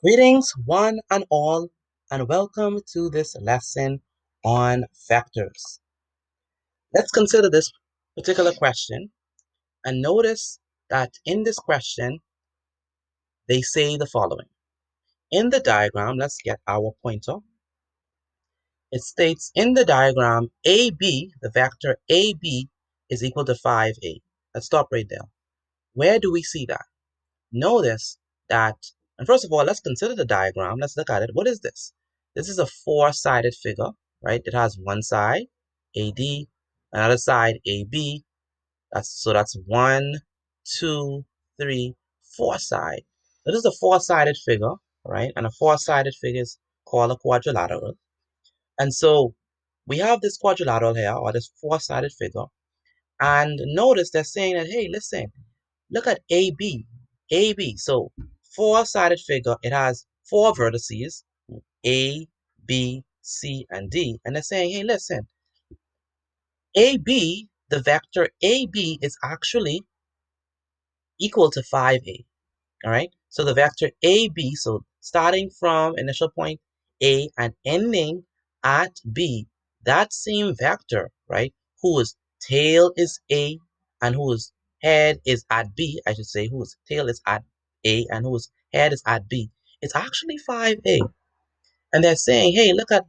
Greetings, one and all, and welcome to this lesson on vectors. Let's consider this particular question and notice that in this question, they say the following. In the diagram, let's get our pointer. It states in the diagram AB, the vector AB is equal to 5A. Let's stop right there. Where do we see that? Notice that, and first of all, let's consider the diagram. Let's look at it. What is this? This is a four-sided figure, right? It has one side, AD, another side, AB. That's one, two, three, four side. So this is a four-sided figure, right? And a four-sided figure is called a quadrilateral. And so we have this quadrilateral here, or this four-sided figure. And notice they're saying that, hey, listen, look at AB. AB. So four-sided figure, it has four vertices, A, B, C, and D. And they're saying, hey, listen, AB, the vector AB is actually equal to 5A. All right. So the vector AB, so starting from initial point A and ending at B, that same vector, right, whose tail is A and whose head is at B, I should say, whose tail is at A and whose head is at B, it's actually 5A. And they're saying, hey, look at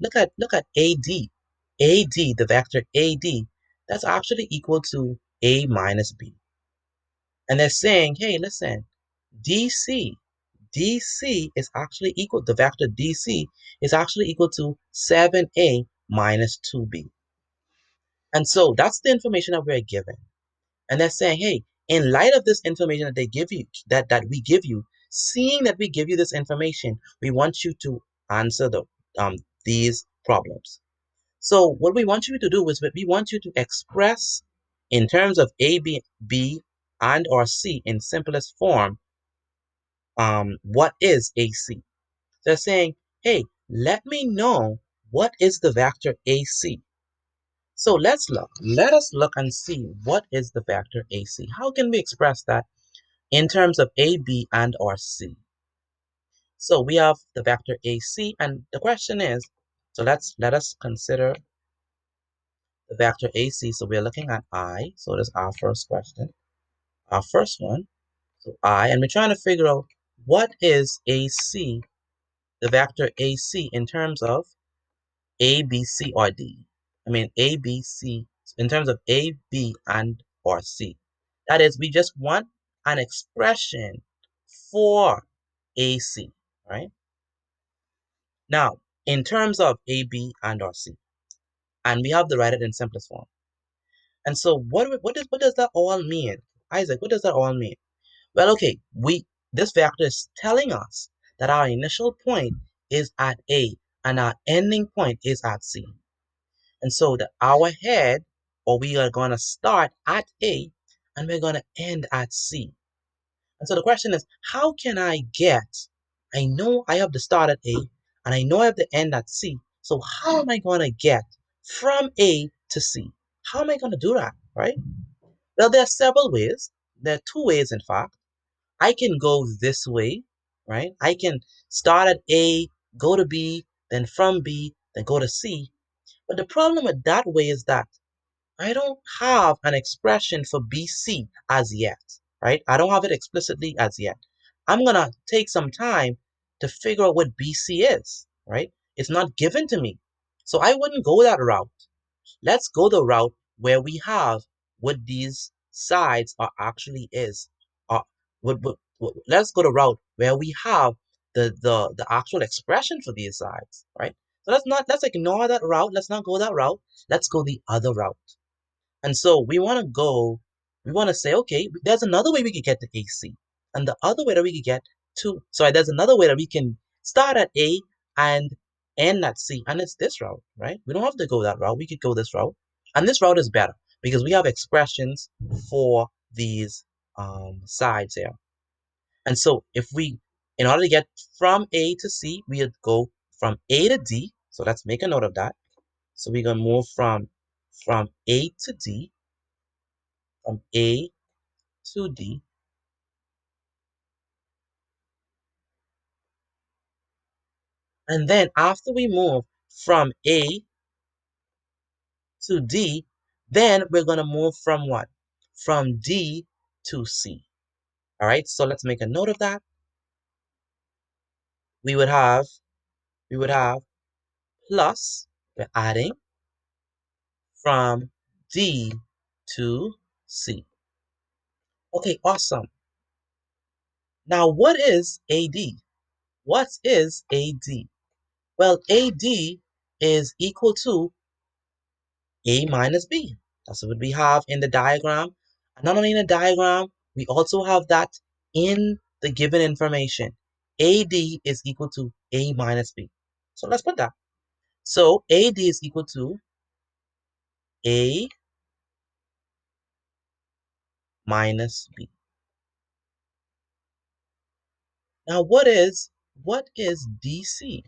AD. AD, the vector AD, that's actually equal to A minus B. And they're saying, hey, listen, DC, DC is actually equal, the vector DC is actually equal to 7A minus 2B. And so that's the information that we're given. And they're saying, hey, in light of this information that they give you, that we give you, seeing that we give you this information, we want you to answer these problems. So what we want you to do is we want you to express in terms of A, B, and or C in simplest form, what is AC. They're saying, hey, let me know what is the vector AC. So let us look and see what is the vector AC. How can we express that in terms of A, B, and or C? So we have the vector AC, and the question is, so let us consider the vector AC. So we're looking at I. So that's our first question, our first one. So I, and we're trying to figure out what is AC, the vector AC in terms of A, B, C, or D. I mean A, B, C, in terms of A, B, and or C. That is, we just want an expression for AC, right? Now, in terms of A, B, and or C, and we have to write it in simplest form. And so what does that all mean? Isaac, what does that all mean? Well, okay, this vector is telling us that our initial point is at A and our ending point is at C. And so our head, or we are going to start at A and we're going to end at C. And so the question is, how can I know I have to start at A and I know I have to end at C. So how am I going to get from A to C? How am I going to do that, right? Well, there are several ways. There are two ways, in fact. I can go this way, right? I can start at A, go to B, then from B, then go to C. But the problem with that way is that I don't have an expression for BC as yet, right? I don't have it explicitly as yet. I'm going to take some time to figure out what BC is, right? It's not given to me. So I wouldn't go that route. Let's go the route where we have what these sides are actually is. Let's go the route where we have the actual expression for these sides, right? So let's ignore that route. Let's not go that route. Let's go the other route. And so we want to say, okay, there's another way we could get to AC. And the other way that we could get there's another way that we can start at A and end at C. And it's this route, right? We don't have to go that route. We could go this route. And this route is better because we have expressions for these sides here. And so in order to get from A to C, we would go from A to D. So let's make a note of that. So we're going to move from A to D, from A to D. And then after we move from A to D, then we're going to move from what? From D to C. All right, so let's make a note of that. We would have, we would have plus, we're adding from D to C. Okay, awesome. Now, what is AD? What is AD? Well, AD is equal to A minus B. That's what we have in the diagram. And not only in the diagram, we also have that in the given information. AD is equal to A minus B. So let's put that. So AD is equal to A minus B. Now what is DC?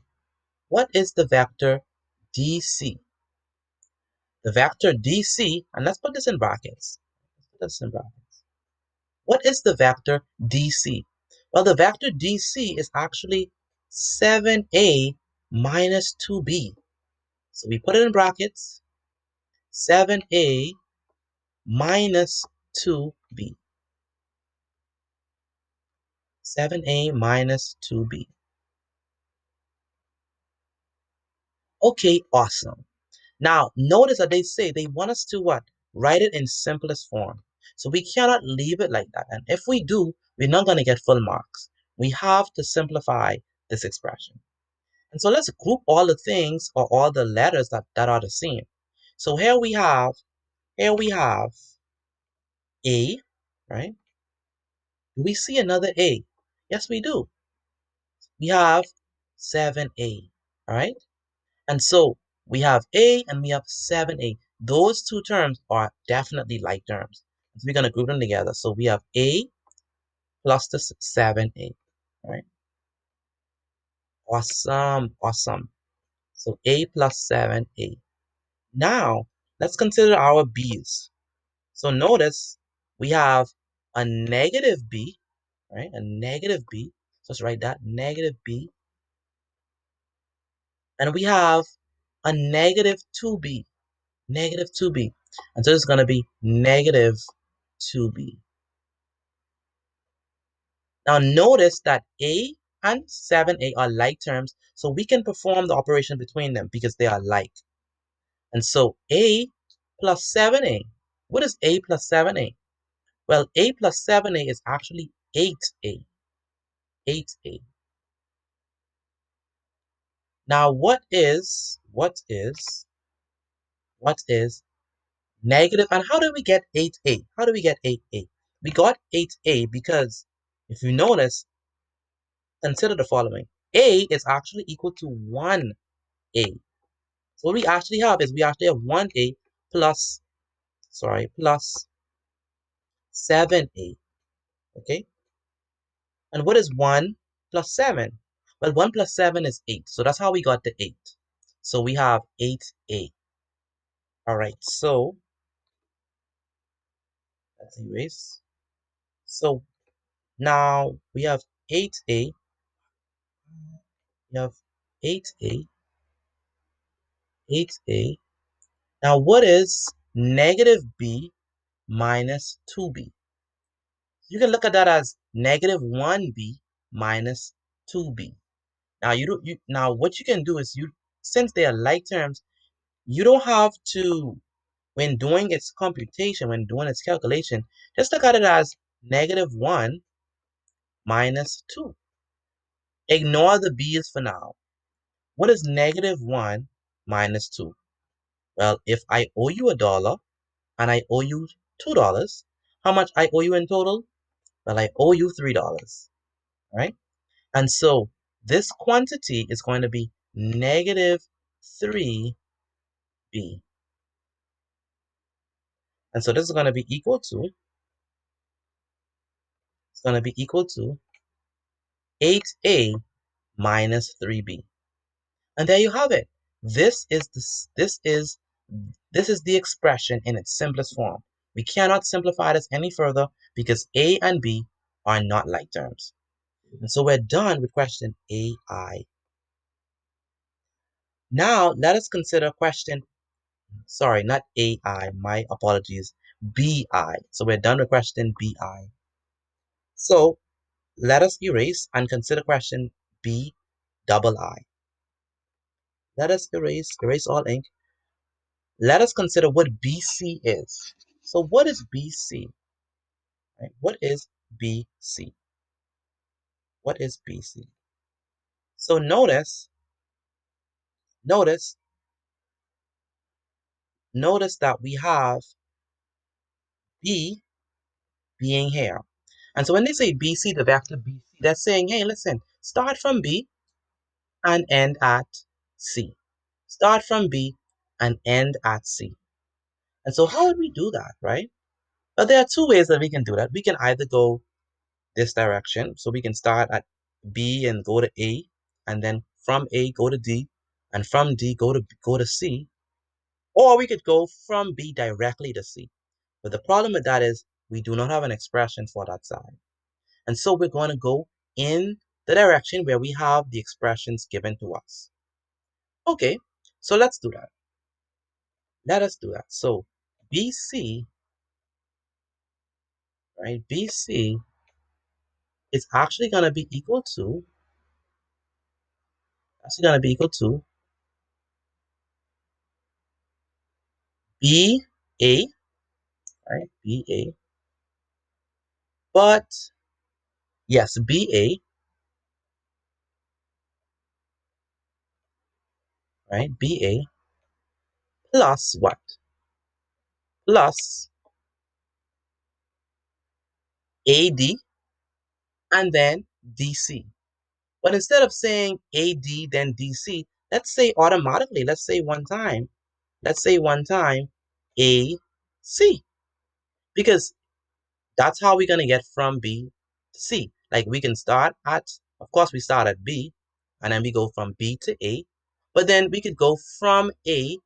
What is the vector DC? The vector DC, and let's put this in brackets. Let's put this in brackets. What is the vector DC? Well, the vector DC is actually 7a minus 2b. So we put it in brackets, 7a minus 2b. 7a minus 2b. Okay, awesome. Now, notice that they say they want us to what? Write it in simplest form. So we cannot leave it like that. And if we do, we're not going to get full marks. We have to simplify this expression. And so let's group all the things or all the letters that are the same. So here we have A, right? Do we see another A? Yes, we do. We have 7A, all right? And so we have A and we have 7A. Those two terms are definitely like terms. So we're going to group them together. So we have A plus the 7A, all right? Awesome, awesome. So A plus 7A. Now, let's consider our B's. So notice we have a negative B, right? A negative B. So let's write that, negative B. And we have a negative 2B, negative 2B. And so it's going to be negative 2B. Now notice that A and 7A are like terms, so we can perform the operation between them because they are like. And so A plus 7A. What is A plus 7A? Well, A plus 7A is actually 8A. 8A. Now, what is negative, and how do we get 8A? How do we get 8A? We got 8A because if you notice, consider the following. A is actually equal to 1A. So what we actually have is we actually have 1A plus, plus 7A. Okay? And what is 1 plus 7? Well, 1 plus 7 is 8. So that's how we got the 8. So we have 8A. All right, so let's erase. So now we have 8A. We have 8A, 8A. Now what is negative B minus 2B? You can look at that as negative 1B minus 2B. Now now what you can do is since they are like terms, you don't have to, when doing its computation, when doing its calculation, just look at it as negative 1 minus 2. Ignore the b's for now. What is negative 1 minus 2? Well, if I owe you $1 and I owe you $2, how much I owe you in total? Well, I owe you $3, right? And so this quantity is going to be negative 3b. And so this is going to be equal to, it's going to be equal to 8a minus 3b. And there you have it. This is the expression in its simplest form. We cannot simplify this any further because a and b are not like terms. And so we're done with question AI. Now let us consider question, sorry, not AI, my apologies, BI. So we're done with question BI. So let us erase and consider question B double I. Let us erase all ink. Let us consider what BC is. So what is BC? Right? What is BC? What is BC? So notice, notice that we have B being here. And so when they say BC, the vector BC, they're saying, hey, listen, start from B and end at C. Start from B and end at C. And so how would we do that, right? But there are two ways that we can do that. We can either go this direction. So we can start at B and go to A, and then from A go to D, and from D go to C. Or we could go from B directly to C. But the problem with that is we do not have an expression for that side. And so we're going to go in the direction where we have the expressions given to us. Okay, so let's do that. Let us do that. So BC, right, BC is actually going to be equal to, BA, right, BA, but yes, BA, right, BA plus what? Plus AD and then DC. But instead of saying AD then DC, let's say automatically, let's say one time AC. Because that's how we're going to get from B to C. Like we can start at, of course, we start at B, and then we go from B to A. But then we could go from A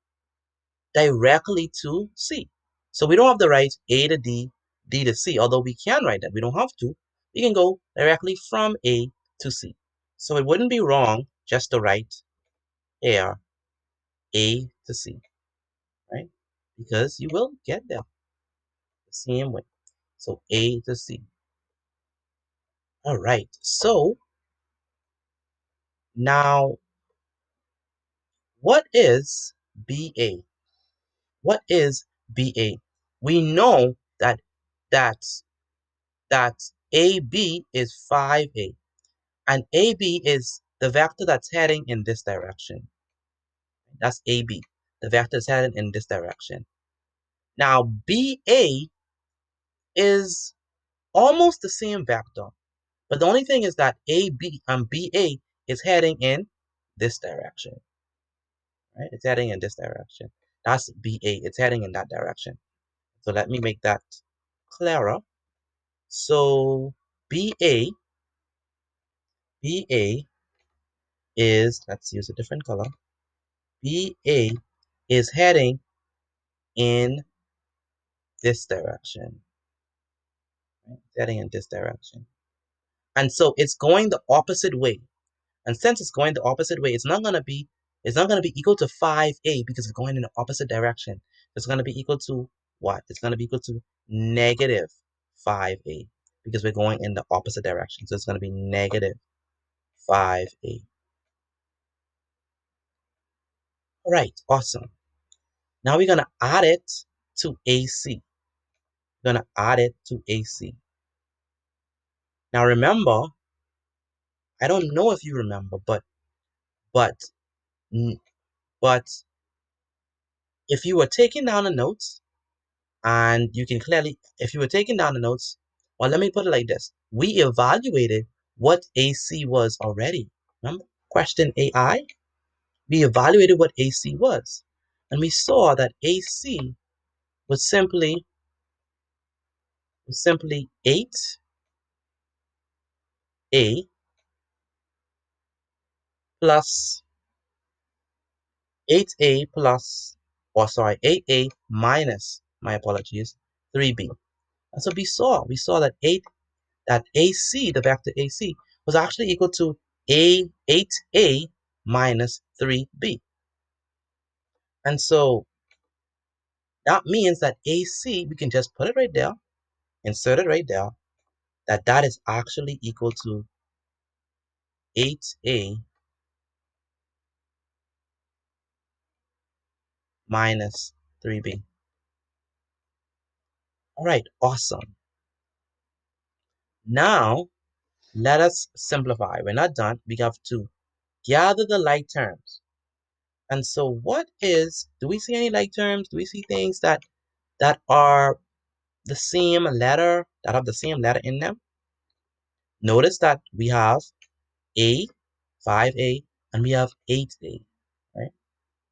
directly to C. So we don't have to write A to D, D to C, although we can write that. We don't have to. We can go directly from A to C. So it wouldn't be wrong just to write here A to C, right? Because you will get there the same way. So A to C. All right. So now, what is BA? What is BA? We know that that AB is 5A. And AB is the vector that's heading in this direction. That's AB. The vector is heading in this direction. Now, BA is almost the same vector, but the only thing is that AB and BA is heading in this direction. Right? It's heading in this direction. That's BA. It's heading in that direction. So let me make that clearer. So BA is, let's use a different color. BA is heading in this direction. Right? Heading in this direction. And so it's going the opposite way. And since it's going the opposite way, it's not gonna be equal to 5A because it's going in the opposite direction. It's gonna be equal to what? It's gonna be equal to negative 5A because we're going in the opposite direction. So it's gonna be negative 5A. All right, awesome. Now we're gonna add it to AC. We're gonna add it to AC. Now remember, I don't know if you remember, but but if you were taking down the notes, and you can clearly, if you were taking down the notes, well, let me put it like this. We evaluated what AC was already. Remember question AI? We evaluated what AC was. And we saw that AC was simply 8A plus 8A plus, or sorry, 8A minus, my apologies, 3B. And so we saw that AC, the vector AC, was actually equal to 8A minus 3B. And so that means that AC, we can just put it right there, insert it right there, that is actually equal to 8A minus 3B. All right, awesome. Now, let us simplify. We're not done. We have to gather the like terms. And so do we see any like terms? Do we see things that are the same letter, that have the same letter in them? Notice that we have A, 5A, and we have 8A, right?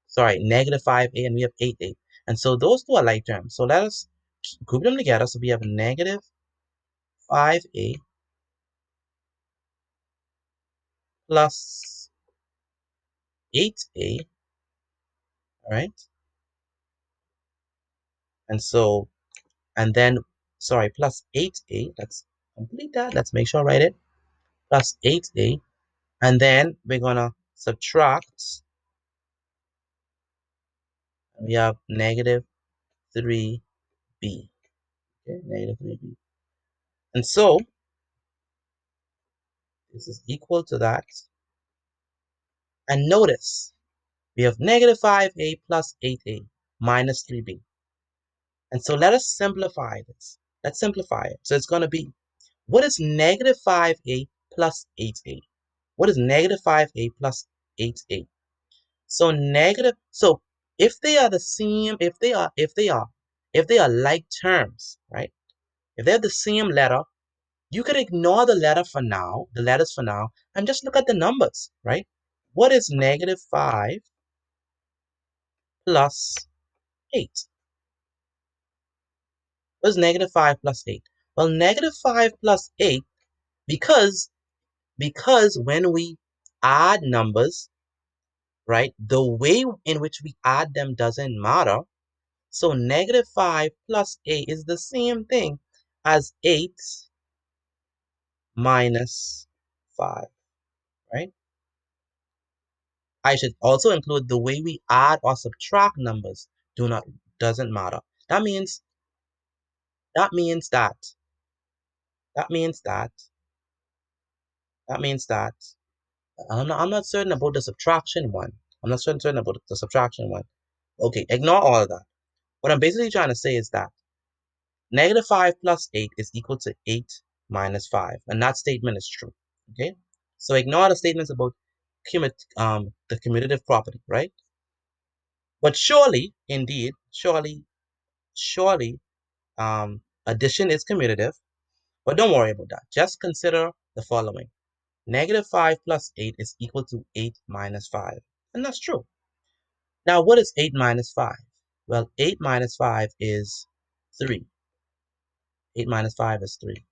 Sorry, negative 5A and we have 8A. And so those two are like terms. So let us group them together. So we have negative 5A plus 8A, all right? And so, and then, sorry, plus 8A. Let's complete that. Let's make sure I write it. Plus 8A. And then we're going to subtract. We have negative 3B. Okay, negative 3B. And so, this is equal to that. And notice, we have negative 5A plus 8A minus 3B. And so let us simplify this. Let's simplify it. So it's going to be, what is negative 5A plus 8A? What is negative 5A plus 8A? So if they are the same, if they are like terms, right? If they have the same letter, you could ignore the letter for now, the letters for now, and just look at the numbers, right? What is negative 5 plus 8? What is negative 5 plus 8? Well, negative 5 plus 8, because when we add numbers, right, the way in which we add them doesn't matter. So negative 5 plus 8 is the same thing as 8 minus 5, right? I should also include the way we add or subtract numbers doesn't matter. That means that means that that means that that means that I'm not certain about the subtraction one. I'm not certain about the subtraction one. Okay, ignore all of that. What I'm basically trying to say is that negative 5 plus 8 is equal to 8 minus 5. And that statement is true. Okay? So ignore the statements about the commutative property, right? But surely, indeed, surely, addition is commutative. But don't worry about that. Just consider the following. Negative 5 plus 8 is equal to 8 minus 5. And that's true. Now, what is 8 minus 5? Well, 8 minus 5 is 3. 8 minus 5 is 3.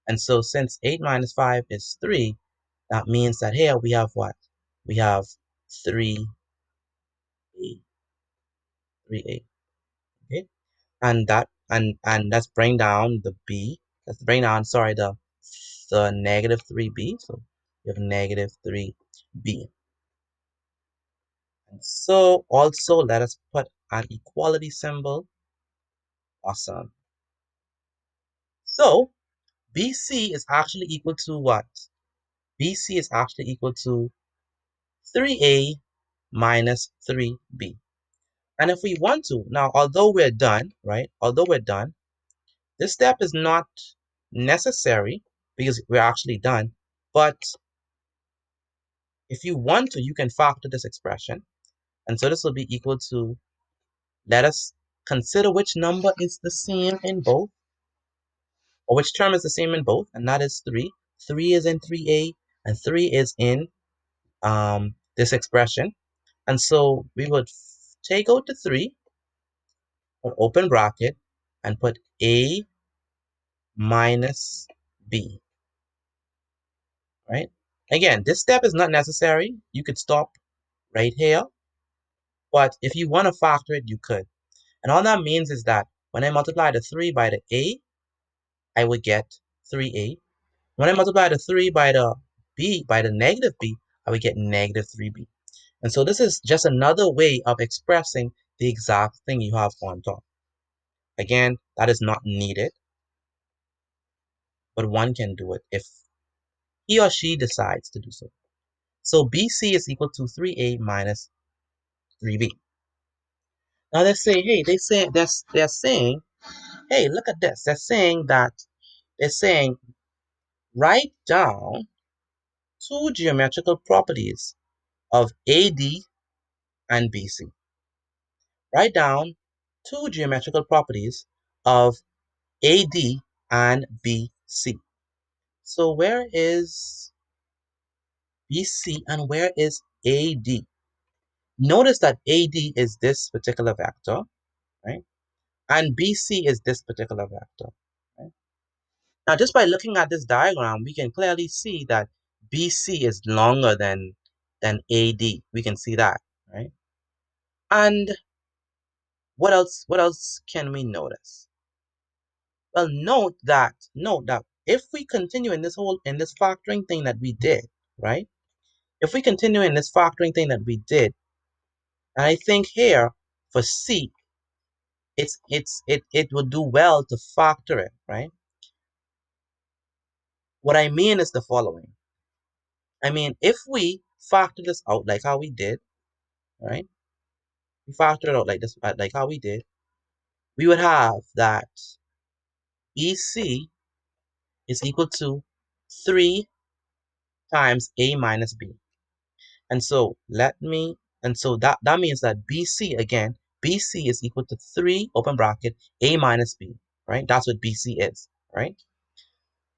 And so since 8 minus 5 is 3, that means that here we have what? We have 3a, 3a, okay? And let's bring down the b. Let's bring down, sorry, the negative 3b. So we have negative 3b. And so also let us put an equality symbol. Awesome. So BC is actually equal to what? BC is actually equal to 3a minus 3b. And if we want to, now, although we're done, right? Although we're done, this step is not necessary because we're actually done. But if you want to, you can factor this expression. And so this will be equal to, let us consider which number is the same in both, or which term is the same in both, and that is 3. 3 is in 3a, and 3 is in this expression. And so we would take out the 3, put open bracket, and put a minus b, right? Again, this step is not necessary. You could stop right here, but if you want to factor it, you could. And all that means is that when I multiply the 3 by the a, I would get 3a. When I multiply the 3 by the b, by the negative b, I would get negative 3b. And so this is just another way of expressing the exact thing you have on top. Again, that is not needed, but one can do it if he or she decides to do so. So BC is equal to 3A minus 3B. Now they say, hey, they're saying, hey, look at this. They're saying write down two geometrical properties of AD and BC. Write down two geometrical properties of AD and BC. So where is BC and where is AD? Notice that AD is this particular vector, right? And BC is this particular vector, right? Now, just by looking at this diagram, we can clearly see that BC is longer than AD. We can see that, right? And what else can we notice? Well, note that if we continue in this factoring thing that we did, right? If we continue in this factoring thing that we did, and I think here for C, it would do well to factor it, right? What I mean is the following. I mean, if we factor this out like how we did, right? We factor it out like this, like how we did, we would have that BC is equal to 3 times A minus B. And so that means that BC again, BC is equal to 3 open bracket A minus B, right? That's what BC is, right?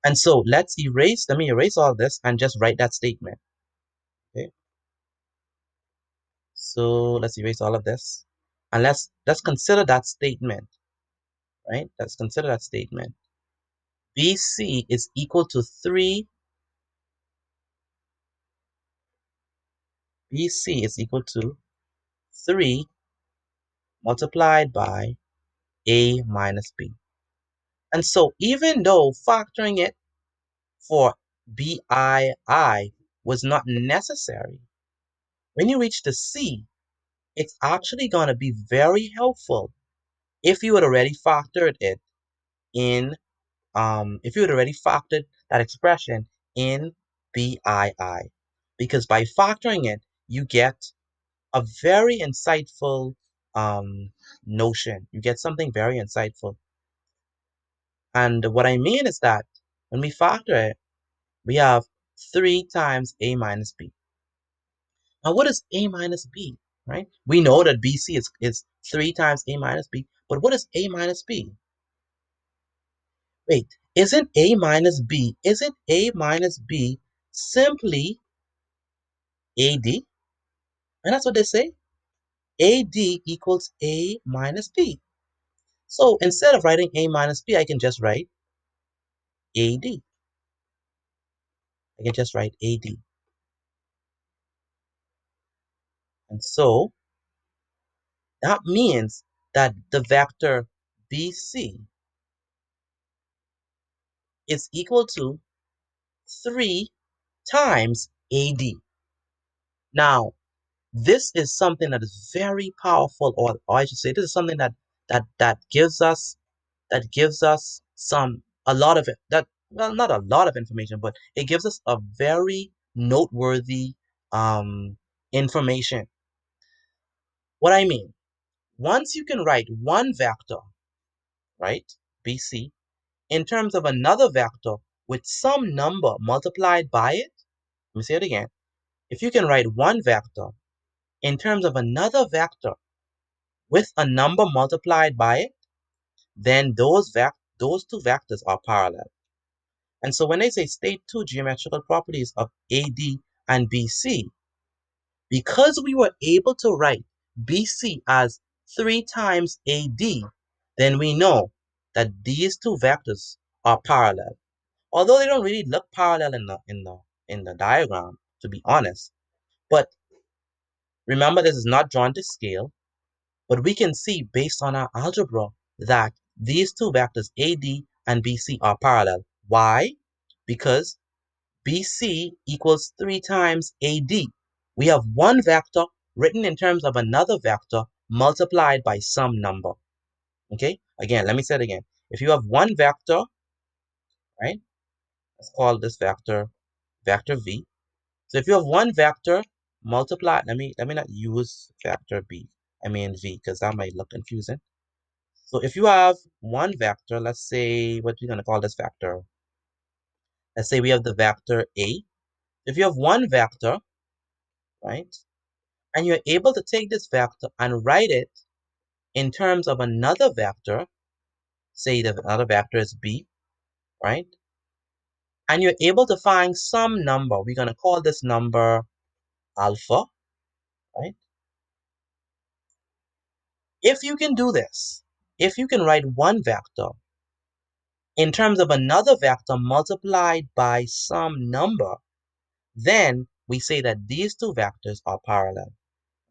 And so let me erase all this and just write that statement. Okay. So let's erase all of this. And let's consider that statement, right? Let's consider that statement. BC is equal to 3. BC is equal to 3 multiplied by A minus B. And so even though factoring it for BII was not necessary, when you reach the C, it's actually going to be very helpful if you had already factored it in, if you had already factored that expression in BII. Because by factoring it, you get a very insightful notion. You get something very insightful. And what I mean is that when we factor it, we have 3 times A minus B. Now, what is A minus B, right? We know that BC is 3 times A minus B, but what is A minus B? Wait, isn't A minus B simply AD? And that's what they say. AD equals A minus B. So instead of writing A minus B, I can just write AD. I can just write AD. And so that means that the vector BC is equal to 3 times AD. Now, this is something that is very powerful, or I should say, this is something that gives us a lot of it. That well, not a lot of information, but it gives us a very noteworthy information. What I mean, once you can write one vector, right, BC, in terms of another vector with some number multiplied by it, let me say it again. If you can write one vector in terms of another vector with a number multiplied by it, then those two vectors are parallel. And so when they say state two geometrical properties of AD and BC, because we were able to write BC as 3 times AD, then we know that these two vectors are parallel. Although they don't really look parallel in the diagram, to be honest. But remember, this is not drawn to scale, but we can see based on our algebra that these two vectors AD and BC are parallel. Why? Because BC equals 3 times AD. We have one vector written in terms of another vector multiplied by some number. Okay, again, let me say it again. If you have one vector, right, let's call this vector vector v. So if you have one vector multiply, let me not use vector b, I mean v, because that might look confusing. So if you have one vector, let's say, what we're going to call this vector, let's say we have the vector a. If you have one vector, right, and you're able to take this vector and write it in terms of another vector, say the other vector is b, right, and you're able to find some number, we're going to call this number alpha, right? If you can do this, if you can write one vector in terms of another vector multiplied by some number, then we say that these two vectors are parallel,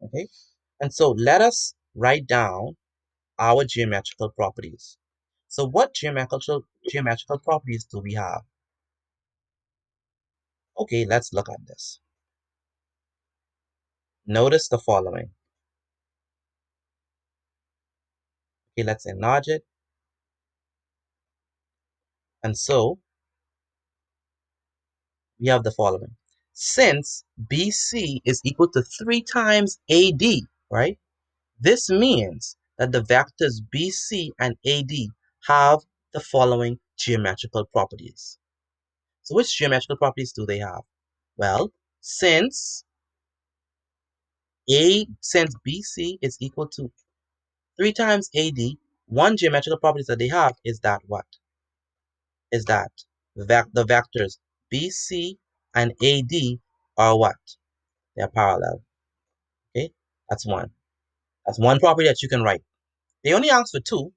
okay? And so let us write down our geometrical properties. So what geometrical properties do we have? Okay, let's look at this. Notice the following. Okay, let's enlarge it. And so we have the following. Since BC is equal to 3 times AD, right? This means that the vectors BC and AD have the following geometrical properties. So which geometrical properties do they have? Well, since since BC is equal to 3 times AD, one geometrical property that they have is that what? Is that the vectors BC and AD are what? They are parallel. Okay, that's one. That's one property that you can write. They only ask for two.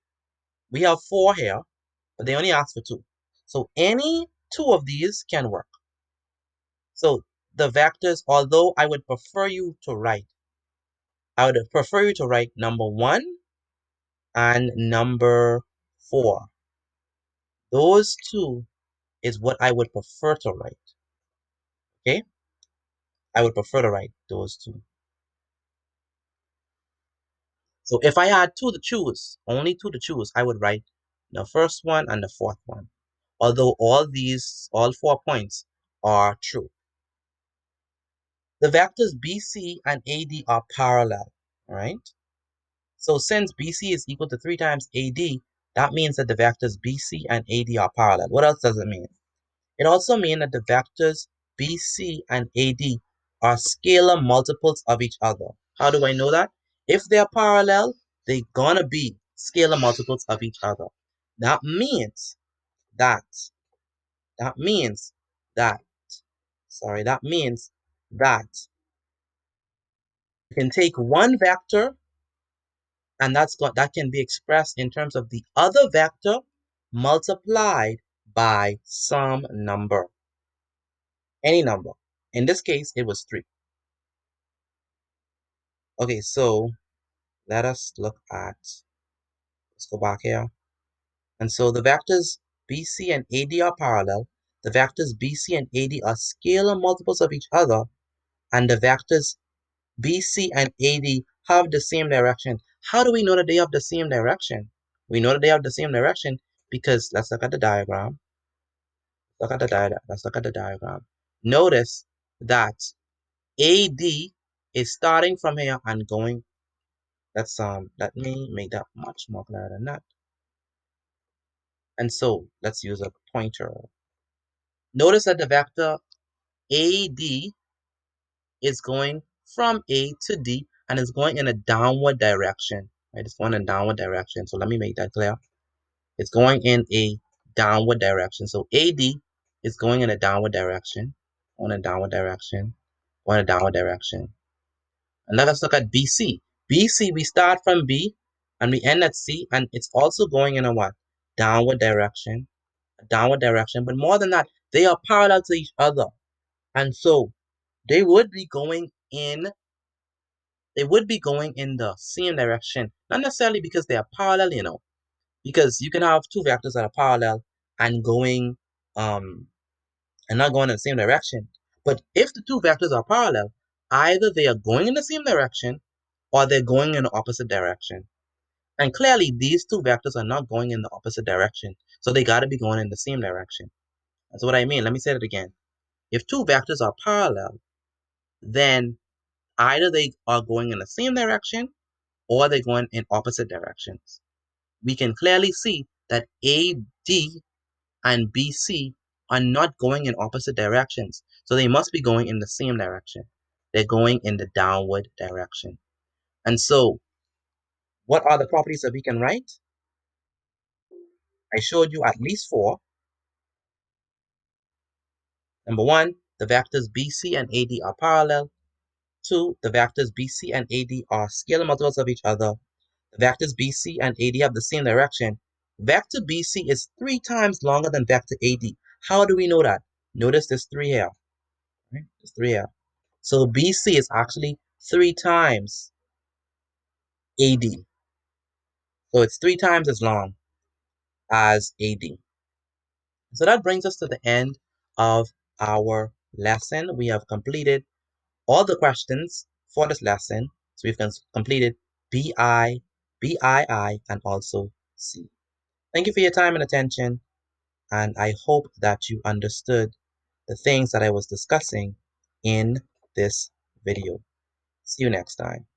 We have four here, but they only ask for two. So any two of these can work. So the vectors, although I would prefer you to write, I would prefer you to write number 1 and number 4. Those two is what I would prefer to write. Okay? I would prefer to write those two. So if I had two to choose, only two to choose, I would write the first one and the fourth one. Although all 4 points are true. The vectors BC and AD are parallel, right? So since BC is equal to 3 times AD, that means that the vectors BC and AD are parallel. What else does it mean? It also means that the vectors BC and AD are scalar multiples of each other. How do I know that? If they're parallel, they're gonna be scalar multiples of each other. That means that, that means that, that means that you can take one vector and that can be expressed in terms of the other vector multiplied by some number, any number. In this case, it was 3. Okay, so let us look at, let's go back here. And so the vectors BC and AD are parallel. The vectors BC and AD are scalar multiples of each other. And the vectors BC and AD have the same direction. How do we know that they have the same direction? We know that they have the same direction because let's look at the diagram. Let's look at the diagram. Notice that AD is starting from here and going. Let me make that much more clear than that. And so let's use a pointer. Notice that the vector AD is going from A to D and is going in a downward direction. Right? It's going in a downward direction. So let me make that clear. It's going in a downward direction. So AD is going in a downward direction, on a downward direction, on a downward direction. And let us look at BC. BC, we start from B and we end at C, and it's also going in a what? Downward direction, a downward direction. But more than that, they are parallel to each other. And so they would be going in the same direction. Not necessarily because they are parallel, because you can have two vectors that are parallel and going and not going in the same direction. But if the two vectors are parallel either they are going in the same direction or they're going in the opposite direction. And clearly, these two vectors are not going in the opposite direction, so they got to be going in the same direction. That's what I mean. Let me say it again. If two vectors are parallel, then either they are going in the same direction or they're going in opposite directions. We can clearly see that AD and BC are not going in opposite directions, so they must be going in the same direction. They're going in the downward direction. And so, what are the properties that we can write? I showed you at least four. Number one, the vectors BC and AD are parallel. Two, the vectors BC and AD are scalar multiples of each other. The vectors BC and AD have the same direction. Vector BC is 3 times longer than vector AD. How do we know that? Notice there's 3 here. Right? There's 3 here. So BC is actually 3 times AD. So it's 3 times as long as AD. So that brings us to the end of our lesson. We have completed all the questions for this lesson. So we've completed BI, BII, and also C. Thank you for your time and attention, and I hope that you understood the things that I was discussing in this video. See you next time.